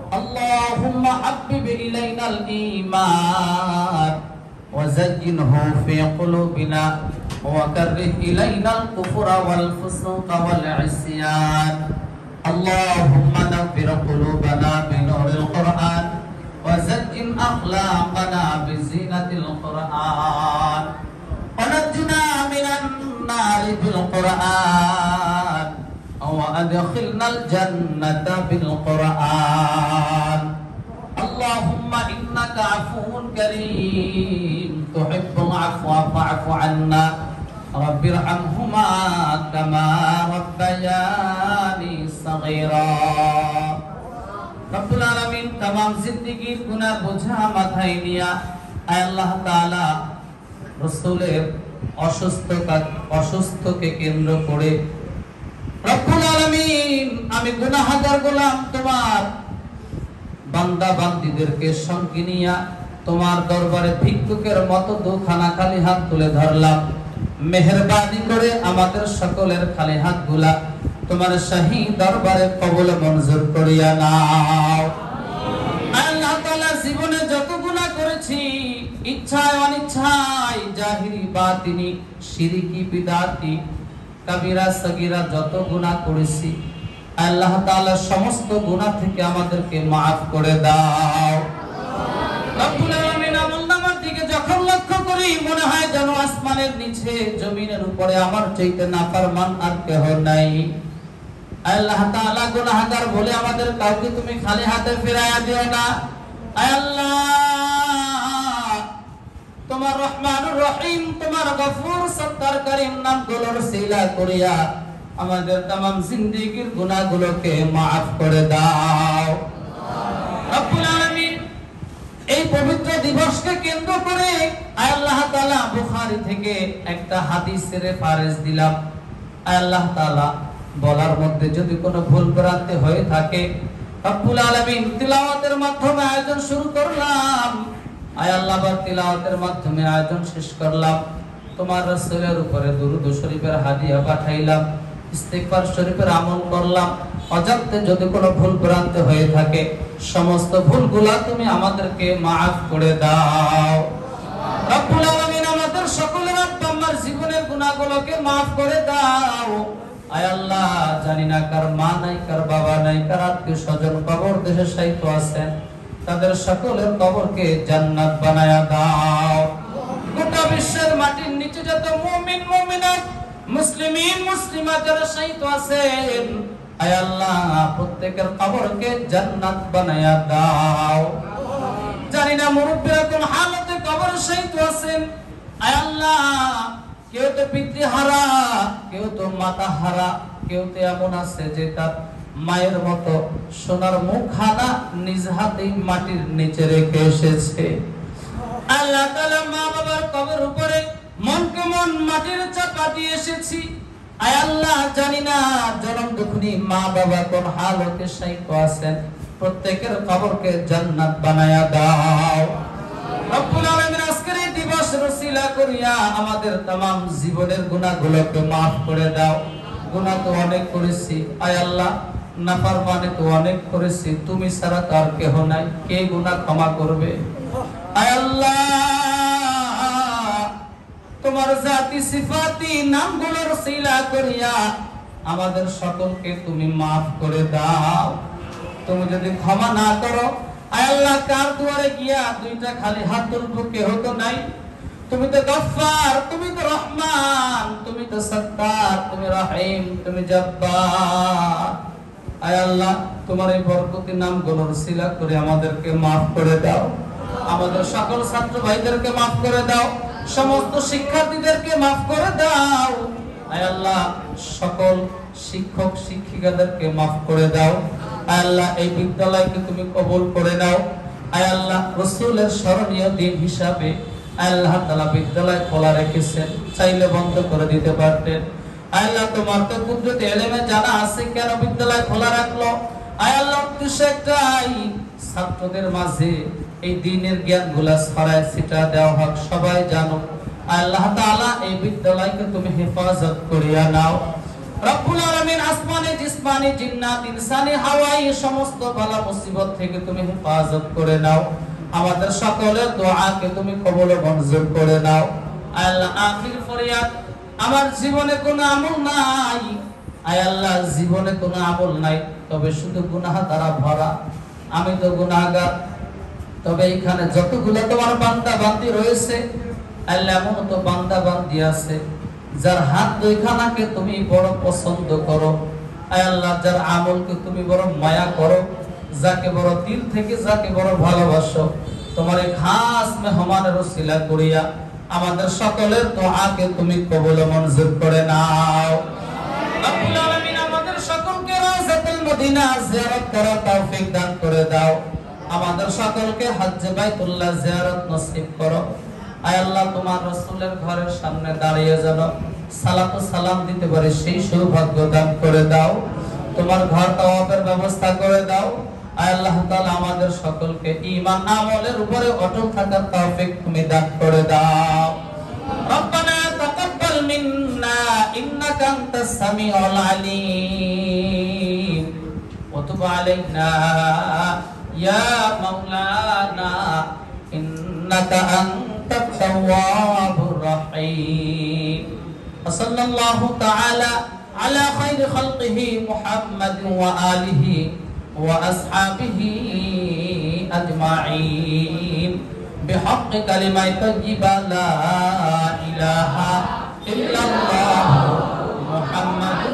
اللهم حبب إلينا الإيمان وزينه في قلوبنا وكره إلينا الكفر والفسوق والعصيان اللهم نور قلوبنا بنور القرآن وزين أخلاقنا بزينة القرآن ونجنا من النار بالقرآن وأدخلنا الجنة بالقرآن اللهم إنك عفو كريم تحب العفو فاعف عنا رب ارحمهما كما ربياني صغيرا রব্বুল আলামিন तमाम জিন্দেগীর গুনাহ বোঝা মাথায় নিয়া আল্লাহ তাআলা রাসূলের অসুস্থকে কেন্দ্র করে রব্বুল আলামিন আমি গুনাহগার গোলাম তোমার বান্দা বান্দীদেরকে সঙ্গে নিয়া তোমার দরবারে ভিক্ষুকের মতো দুখানা খালি হাত তুলে ধরলাম মেহেরবানি করে আমাদের সকলের খালি হাতগুলা তোমার শাহী দরবারে কবুল মঞ্জুর করিয়া নাও আল্লাহ তাআলা জীবনে যত গুনাহ করেছি ইচ্ছায় অনিচ্ছায় জাহিরি বাতিনি শিরকি বিদআতি কবিরা সগীরা যত গুনাহ করেছি আল্লাহ তাআলা সমস্ত গুনাহ থেকে আমাদেরকে maaf করে দাও রব্বুল আলামিন আমলনামার দিকে যখন লক্ষ্য করি মনে হয় যেন আসমানের নিচে জমিনের উপরে আমার চাইতে নাফরমান আর কেউ নাই আল্লাহ তাআলা গুনাহগার বলে আমাদের কাউকে তুমি খালি হাতে ফিরাইয়া দিও না আয় আল্লাহ তোমার রহমানুর রহিম তোমার গফুর সত্তার করিম নামগুলোর সিলা করিয়া আমাদের तमाम জিন্দেগীর গুনাহগুলোকে maaf করে দাও রব্বুল আলামিন এই পবিত্র দিবসকে কেন্দ্র করে আয় আল্লাহ তাআলা বুখারী থেকে একটা হাদিসের রেফারেন্স দিলাম আয় আল্লাহ তাআলা বলার মধ্যে যদি কোনো ভুল ভ্রান্তি হয়ে থাকে রব্বুল আলামিন তিলাওয়াতের মাধ্যমে আয়োজন শুরু করলাম আয় আল্লাহ তিলাওয়াতের মাধ্যমে আয়োজন শেষ করলাম তোমার রাসূলের উপরে দুরূদ শরীফের হাদিয়া পাঠাইলাম ইস্তিগফার শরীফের আমল করলাম অজান্তে যদি কোনো ভুল ভ্রান্তি হয়ে থাকে সমস্ত ভুলগুলা তুমি আমাদেরকে maaf করে দাও রব্বুল আলামিন আমাদের সকলের আব্বা জীবনের গুনাহগুলোকে maaf করে দাও আয় আল্লাহ জানি না কার মা নাই কার বাবা নাই কার আত্মীয় স্বজন কবর দেশে শায়িত আছেন তাদের সকলের কবরকে জান্নাত বানায়া দাও গোটা বিশ্বের মাটির নিচে যত মুমিন মুমিনাত মুসলিমিন মুসলিমাত যারা শায়িত আছেন আয় আল্লাহ প্রত্যেকের কবরকে জান্নাত বানায়া দাও জানি না মুরব্বিরা কোন হালতে কবরে শায়িত আছেন আয় আল্লাহ কেউ তো পিতৃহারা কেউ তো মাতাহারা কেউ তো এমন আছে যে তার মায়ের মতো সোনার মুখখানা নিজ হাতেই মাটির নিচে রেখে এসেছে আল্লাহ তাআলা মা বাবার কবর উপরে মনকে মন মাটির চাপা দিয়ে এসেছি আয় আল্লাহ জানি না জনম দুঃখী মা বাবা কোন হালতে শায়িত আছেন প্রত্যেকের কবরকে জান্নাত বানায়া দাও রব্বুল আলামিন আজকের এই দিবস রসিলা করিয়া আমাদের तमाम জীবনের গুনাহগুলোকে maaf করে দাও গুনাহ তো অনেক করেছি আয় আল্লাহ নাফরমানি তো অনেক করেছি তুমি ছাড়া আর কেউ নাই কে গুনাহ ক্ষমা করবে আয় আল্লাহ তোমার জাতি সিফাতি নামগুলোর রসিলা করিয়া আমাদের সকলকে তুমি maaf করে দাও তুমি যদি ক্ষমা না করো আয় আল্লাহ কার দুয়ারে গিয়া দুইটা খালি হাত তুলবো কেউ তো নাই তুমি তো গফফার তুমি তো রহমান তুমি তো সত্তার তুমি রহিম তুমি জব্বার আয় আল্লাহ তোমার এই বরকতি নামগুলোর রসিলা করে আমাদেরকে maaf করে দাও আমাদের সকল ছাত্র ভাইদেরকে maaf করে দাও সমস্ত শিক্ষার্থীদেরকে maaf করে দাও আয় আল্লাহ সকল শিক্ষক শিক্ষিকাদেরকে maaf করে দাও আয় আল্লাহ এই বিদ্যালয়কে তুমি কবুল করে নাও আয় আল্লাহ রাসূলের স্মরণীয় দিন হিসাবে আয় আল্লাহ তাআলা বিদ্যালয় খোলা রেখেছেন চাইলে বন্ধ করে দিতে পারতেন আয় আল্লাহ তোমার তো কুদরতে ইলমে জানা আছে কেন বিদ্যালয় খোলা রাখলো আয় আল্লাহ উদ্দেশ্য একটাই ছাত্রদের মাঝে এই দ্বীনের জ্ঞানগুলো ছড়ায় ছিটা দেওয়া হোক সবাই জানো আল্লাহ তাআলা এই বিদ্যালয়কে তুমি হেফাজত করিয়া নাও রব্বুল আলামিন আসমানি জিসমানি জিন্নাত ইনসানি হাওয়াই সমস্ত বালা মুসিবত থেকে তুমি হেফাজত করে নাও। আমাদের সকলের দোয়াকে তুমি কবুল ও মঞ্জুর করে নাও। আল্লাহ আখির ফরিয়াদ, আমার জীবনে কোনো আমল নাই, আয় আল্লাহ জীবনে কোনো আমল নাই, তবে শুধু গুনাহ দ্বারা ভরা। আমি তো গুনাহগার, তবে এখানে যতগুলো তোমার বান্দা বান্দি রয়েছে আল্লাহ, এমন তো বান্দা বান্দি আছে যার হাত দুইখানাকে তুমি বড় পছন্দ করো, আয় আল্লাহ যার আমলকে তুমি বড় মায়া করো, যাকে বড় দিল থেকে যাকে বড় ভালোবাসো, তোমার এই খাস মেহমানের ওসিলা করিয়া আমাদের সকলের দোয়াকে তুমি কবুল ও মঞ্জুর করে নাও। রব্বুল আলামিন আমাদের সকলকে রাউজাতুল মদিনা জিয়ারত করার তৌফিক দান করে দাও। আমাদের সকলকে হজ্জে বাইতুল্লাহ জিয়ারত নসিব করো। আয় আল্লাহ তোমার রাসূলের ঘরের সামনে দাঁড়িয়ে যেন সালাত ও সালাম দিতে পারে সেই সৌভাগ্য দান করে দাও। তোমার ঘর তাওয়াফের ব্যবস্থা করে দাও। আয় আল্লাহ তাআলা আমাদের সকলকে ঈমান আমলের উপরে অটল থাকার তৌফিক তুমি দান করে দাও। রব্বানা তাকাব্বাল মিন্না ইন্নাকা আনতাস সামিউল আলিম ওয়া তুব আলাইনা ইয়া মাওলানা ইন্নাকা আনতাত তাওয়াবুর রহিম। সাল্লাল্লাহু তাআলা আলা খায়রি খালকিহি মুহাম্মাদ ওয়া আলিহি ওয়া আসহাবিহি আজমাইন বিহাক্কি কালিমায়ে তাইয়্যিবা লা ইলাহা ইল্লাল্লাহ মুহাম্মাদুর